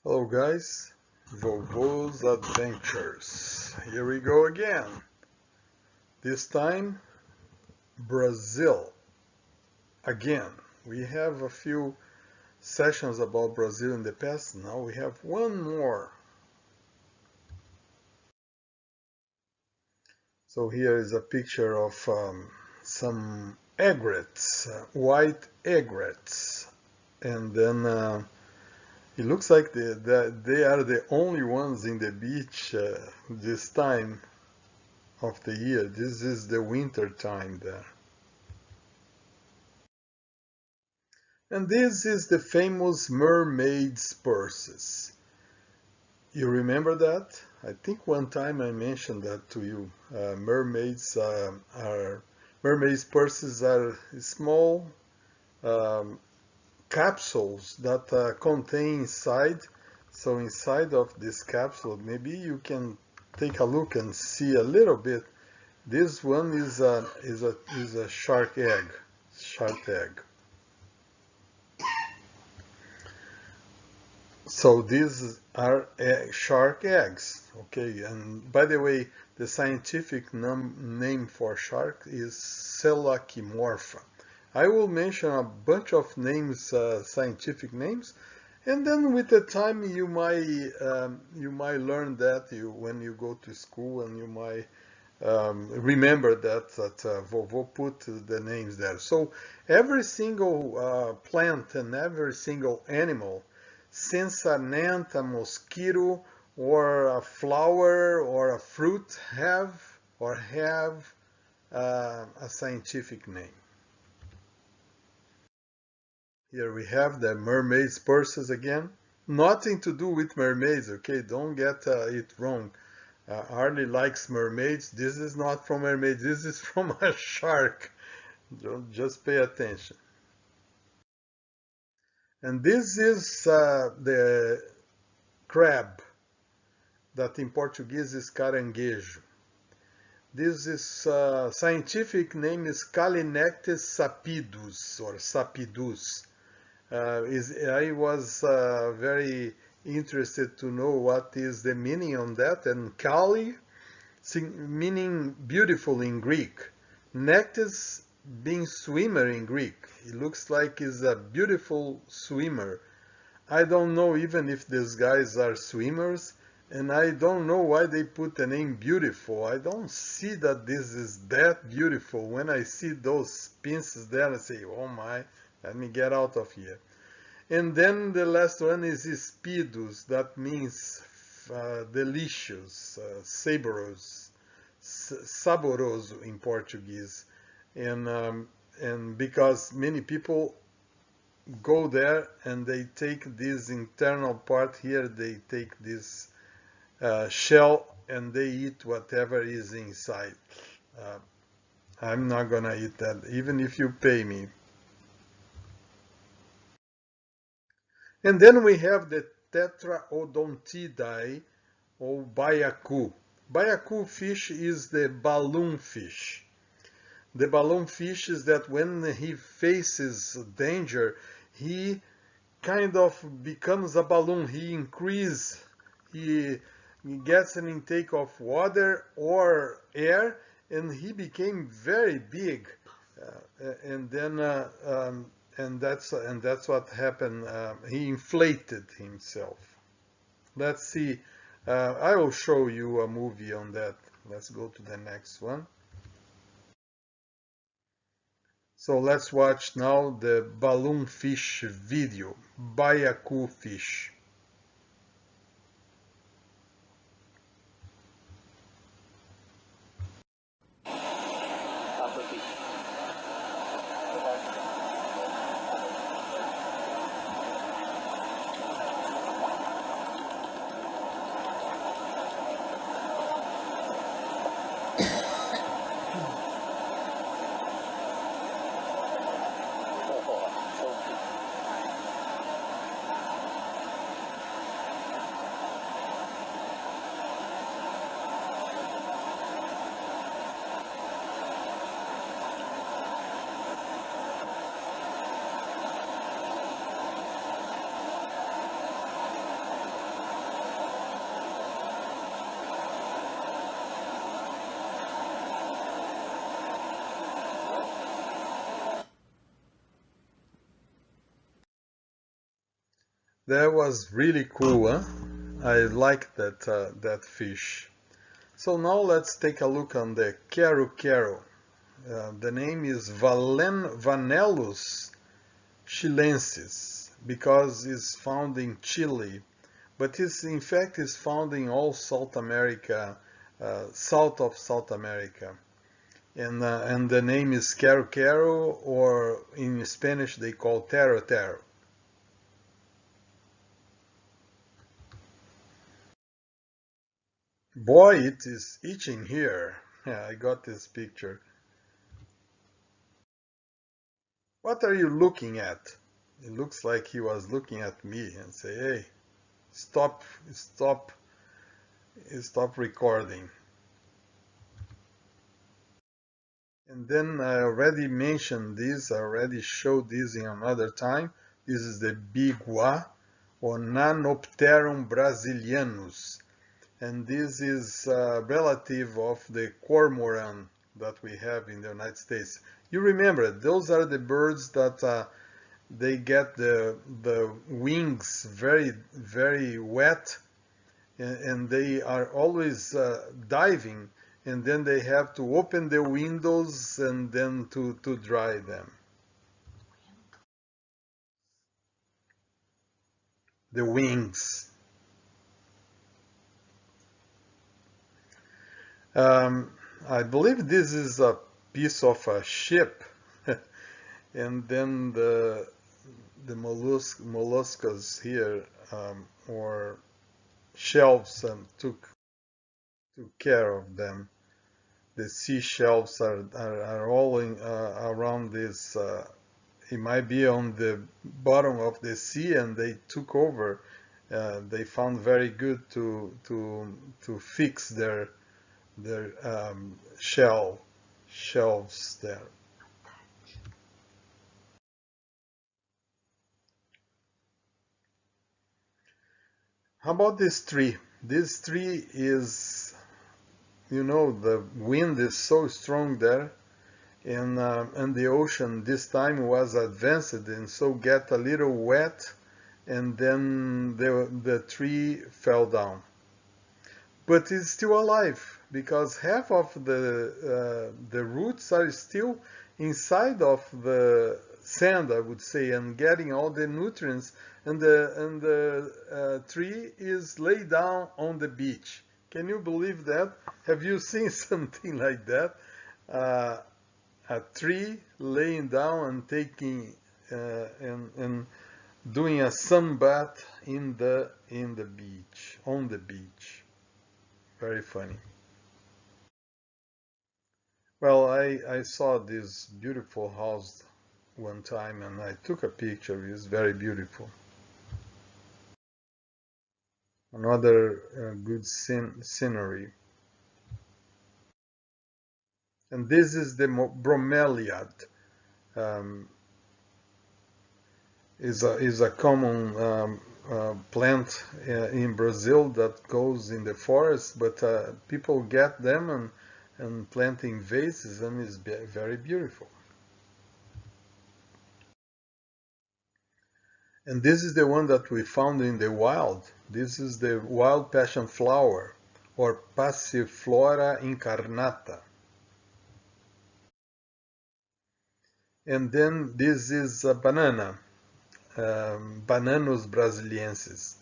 Hello guys, Vovo's Adventures. Here we go again. This time, Brazil. Again, we have a few sessions about Brazil in the past. Now we have one more. So here is a picture of some egrets, white egrets. And then it looks like they are the only ones in the beach this time of the year. This is the winter time there. And this is the famous mermaid's purses. You remember that? I think one time I mentioned that to you. Mermaids purses are small um, capsules that contain inside. So inside of this capsule, maybe you can take a look and see a little bit. This one is a shark egg. Shark egg. So these are shark eggs, okay? And by the way, the scientific name for shark is Selachimorpha. I will mention a bunch of names, scientific names, and then with the time you might learn that when you go to school, and you might remember that Vovo put the names there. So every single plant and every single animal, since an ant, a mosquito, or a flower or a fruit, have a scientific name. Here we have the mermaid's purses again. Nothing to do with mermaids, okay? Don't get it wrong. Harley likes mermaids. This is not from mermaids. This is from a shark. Just pay attention. And this is the crab, that in Portuguese is caranguejo. This is scientific name is Calinectes sapidus or sapidus. I was very interested to know what is the meaning on that. And Kali, meaning beautiful in Greek. Nectis being swimmer in Greek. It looks like he's a beautiful swimmer. I don't know even if these guys are swimmers, and I don't know why they put the name beautiful. I don't see that this is that beautiful. When I see those pieces there, I say, oh my, let me get out of here. And then the last one is espidus, that means delicious, saboroso in Portuguese. And because many people go there and they take this internal part here, they take this shell and they eat whatever is inside. I'm not gonna eat that, even if you pay me. And then we have the Tetraodontidae or baiacu. Baiacu fish is the balloon fish. The balloon fish is that when he faces danger, he kind of becomes a balloon. He gets an intake of water or air, and he became very big. And then and that's what happened. He inflated himself. Let's see. I will show you a movie on that. Let's go to the next one. So let's watch now the balloon fish video, Baiacu fish. That was really cool, huh? I like that fish. So now let's take a look on the quero-quero. The name is Vanellus chilensis because it's found in Chile, but in fact is found in all South America, south of South America. And the name is quero-quero, or in Spanish they call tero-tero. Boy, it is itching here. Yeah, I got this picture. What are you looking at? It looks like he was looking at me and say, hey, stop, stop, stop recording. And then I already mentioned this, I already showed this in another time. This is the biguá, or Nanopterum brasilianus. And this is a relative of the cormorant that we have in the United States. You remember, those are the birds that they get the wings very wet, and they are always diving, and then they have to open the windows and then to dry them. The wings. Um, I believe this is a piece of a ship, and then the molluscas here, or shelves, took care of them. The seashells are all around this. It might be on the bottom of the sea, and they took over. They found very good to fix their shelves there. How about this tree? This tree is, the wind is so strong there, and the ocean this time was advanced and so get a little wet, and then the tree fell down. But it's still alive because half of the roots are still inside of the sand, I would say, and getting all the nutrients. And the tree is laid down on the beach. Can you believe that? Have you seen something like that? Uh, a tree laying down and taking and doing a sunbath in the beach, on the beach. Very funny. Well, I saw this beautiful house one time and I took a picture. It's very beautiful. Another good scenery. And this is the bromeliad. Um, is a common plant in Brazil that goes in the forest, but people get them and plant in vases, and it's very beautiful. And this is the one that we found in the wild. This is the wild passion flower, or Passiflora incarnata. And then this is a banana, Bananus brasiliensis.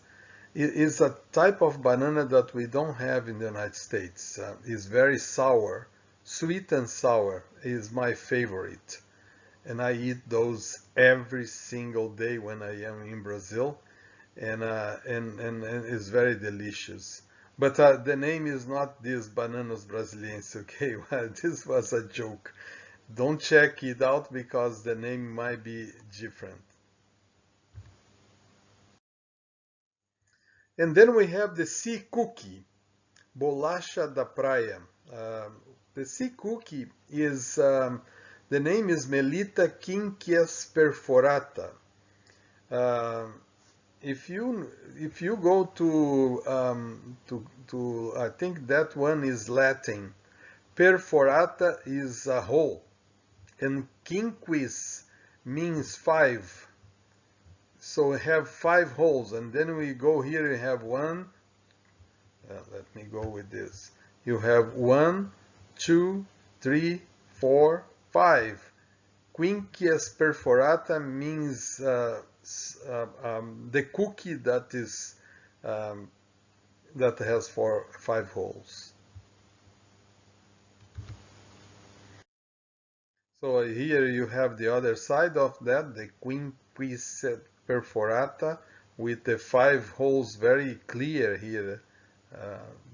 It is a type of banana that we don't have in the United States. It's very sour, sweet and sour is my favorite. And I eat those every single day when I am in Brazil, and it's very delicious. But the name is not this Bananas Brasiliense, okay? This was a joke. Don't check it out because the name might be different. And then we have the sea cookie, Bolacha da Praia. The sea cookie is, the name is Melita quinquias perforata. Um, if you go to I think that one is Latin. Perforata is a hole, and quinquis means five. So we have 5 holes, and then we go here, you have one, let me go with this. You have 1, 2, 3, 4, 5. Quinquias perforata means the cookie that is that has 5 holes. So here you have the other side of that, the quinquis perforata, with the 5 holes very clear here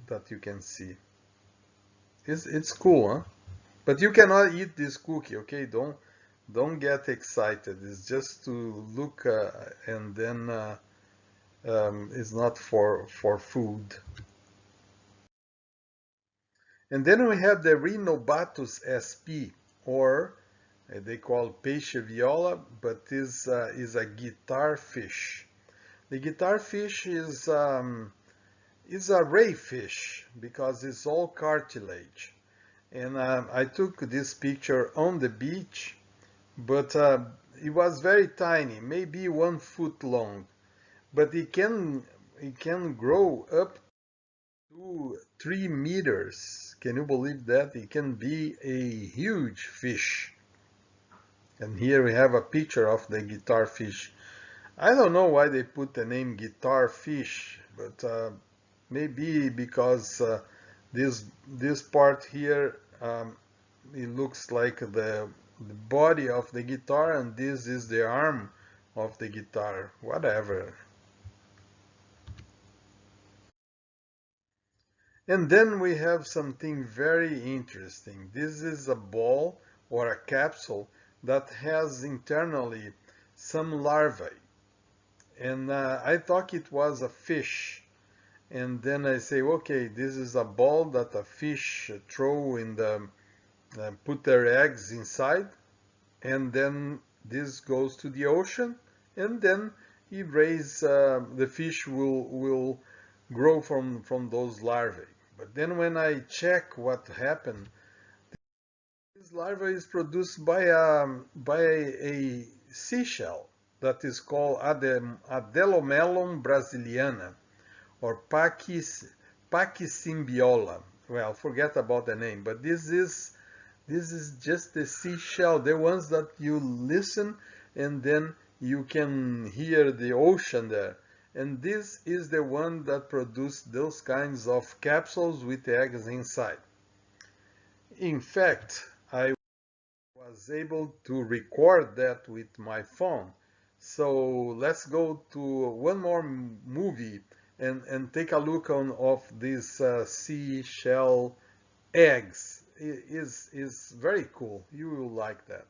that you can see. It's cool, huh? But you cannot eat this cookie, okay? Don't get excited. It's just to look, and then it's not for food. And then we have the Rhinobatus sp, or they call peixe viola, but this is a guitar fish. The guitar fish is a ray fish because it's all cartilage. And I took this picture on the beach, but it was very tiny, maybe 1 foot long. But it can grow up to 3 meters. Can you believe that? It can be a huge fish. And here we have a picture of the guitar fish. I don't know why they put the name guitar fish, but maybe because this part here, it looks like the body of the guitar, and this is the arm of the guitar, whatever. And then we have something very interesting. This is a ball or a capsule that has internally some larvae. And I thought it was a fish. And then I say, okay, this is a ball that a fish throw in the, put their eggs inside. And then this goes to the ocean. And then the fish will grow from those larvae. But then when I check what happened, this larva is produced by a seashell that is called Adelomelon brasiliana, or Pachysymbiola. Well, forget about the name, but this is just the seashell, the ones that you listen and then you can hear the ocean there. And this is the one that produced those kinds of capsules with eggs inside. In fact, I was able to record that with my phone. So let's go to one more movie and take a look of these seashell eggs. It is very cool. You will like that.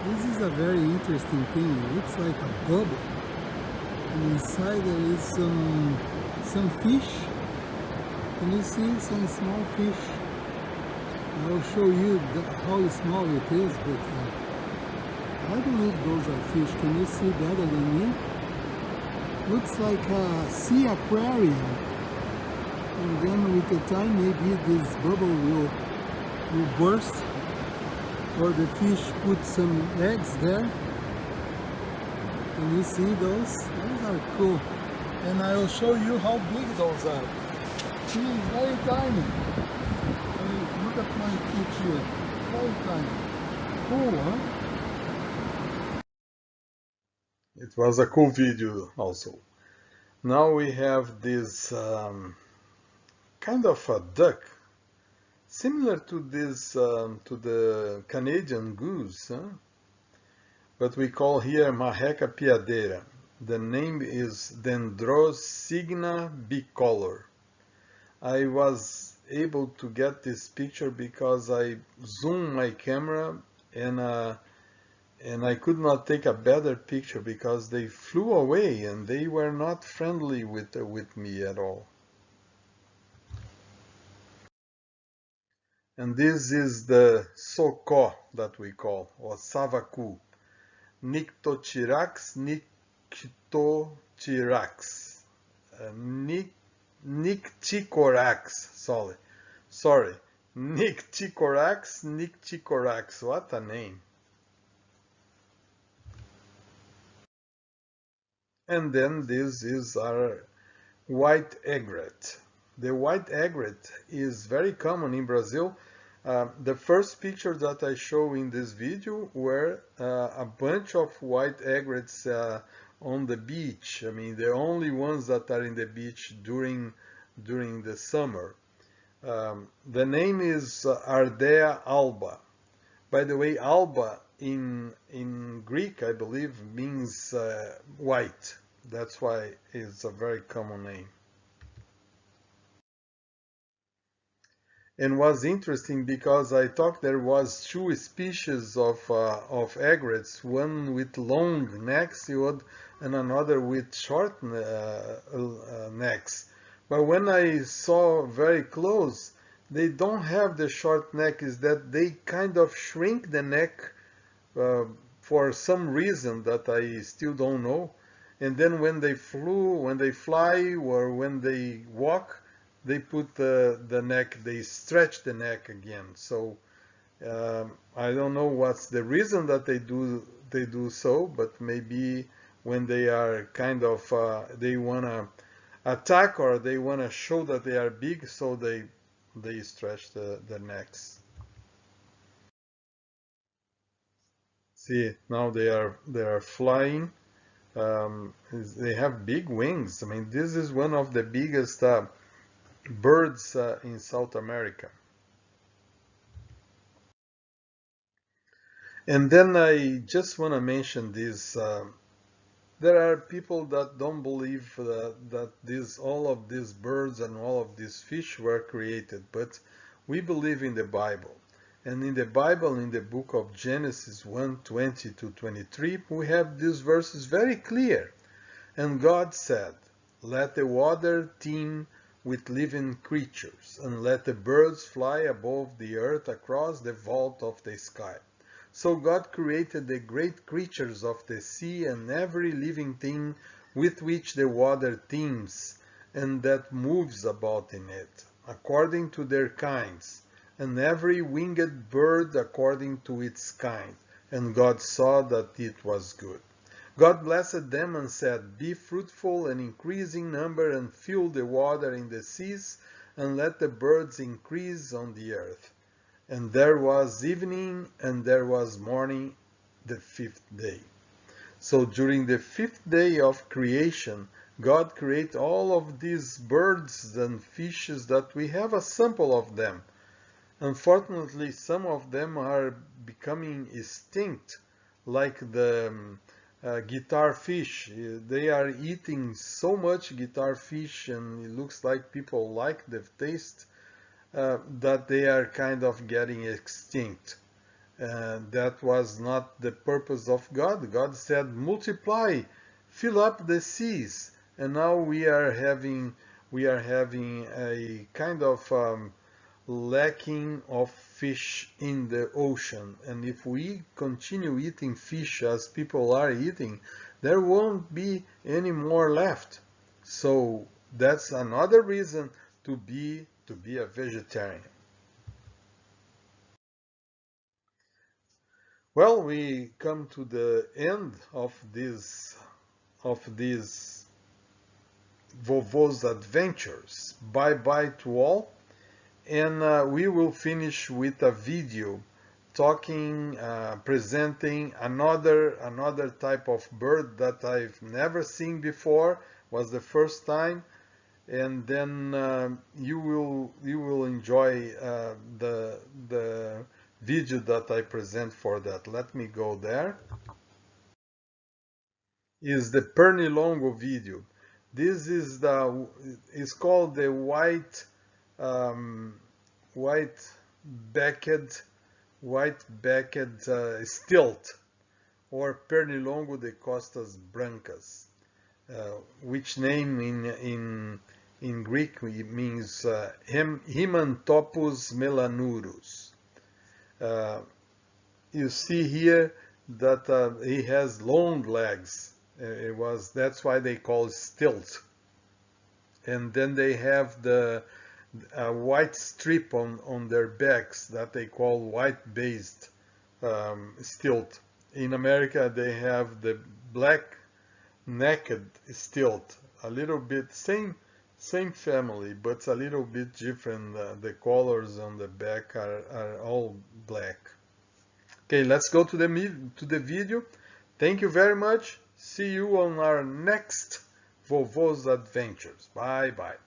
This is a very interesting thing. It looks like a bubble. And inside there is some fish. Can you see some small fish? I'll show you how small it is, but I believe those are fish. Can you see better than me? Looks like a sea aquarium. And then with the time maybe this bubble will burst, or the fish put some eggs there. Can you see those? Those are cool. And I will show you how big those are. See, it's very tiny. Look at my feet here. Very tiny. Cool, huh? It was a cool video also. Now we have this kind of a duck, similar to this to the Canadian goose, huh? But we call here Marreca piadeira. The name is Dendrosigna bicolor. I was able to get this picture because I zoomed my camera and I could not take a better picture because they flew away and they were not friendly with me at all. And this is the socó that we call, or savacu. Nyctotyrax nyctotyrax. Nycticorax, sorry. Nycticorax, what a name. And then this is our white egret. The white egret is very common in Brazil. The first picture that I show in this video were a bunch of white egrets on the beach. I mean, the only ones that are in the beach during the summer. The name is Ardea alba. By the way, alba in Greek, I believe, means white. That's why it's a very common name. And was interesting because I thought there was two species of egrets, one with long necks and another with short necks. But when I saw very close, they don't have the short neck. Is that they kind of shrink the neck uh, for some reason that I still don't know. And then when they fly, or when they walk, they put the neck, they stretch the neck again. So I don't know what's the reason that they do so, but maybe when they are kind of they wanna attack, or they wanna show that they are big, so they stretch the necks. See, now they are flying. They have big wings. I mean, this is one of the biggest birds in South America. And then I just want to mention this. There are people that don't believe that all of these birds and all of these fish were created, but we believe in the Bible. And in the Bible, in the book of Genesis 1:20 to 23, we have these verses very clear. And God said, "Let the water teem with living creatures, and let the birds fly above the earth across the vault of the sky." So God created the great creatures of the sea and every living thing with which the water teems and that moves about in it, according to their kinds, and every winged bird according to its kind. And God saw that it was good. God blessed them and said, "Be fruitful and increase in number, and fill the water in the seas, and let the birds increase on the earth." And there was evening and there was morning, the fifth day. So during the fifth day of creation, God created all of these birds and fishes that we have a sample of them. Unfortunately, some of them are becoming extinct, like the guitar fish. They are eating so much guitar fish, and it looks like people like the taste, that they are kind of getting extinct. That was not the purpose of God. God said, "Multiply, fill up the seas." And now we are having a kind of lacking of fish in the ocean. And if we continue eating fish as people are eating, there won't be any more left. So that's another reason to be a vegetarian. Well, we come to the end of these Vovo's adventures. Bye bye to all, and we will finish with a video talking, presenting another type of bird that I've never seen before. Was the first time. And then you will enjoy the video that I present for that. Let me go there. Is the Pernilongo video. This is called the um, white-backed stilt, or Pernilongo de Costas Brancas, which name in Greek it means Himantopus melanurus. You see here that he has long legs. That's why they call it stilt. And then they have a white strip on their backs that they call white-based stilt. In America, they have the black naked stilt, a little bit same family, but a little bit different. The colors on the back are all black. Okay, let's go to the video. Thank you very much. See you on our next Vovo's adventures. Bye bye.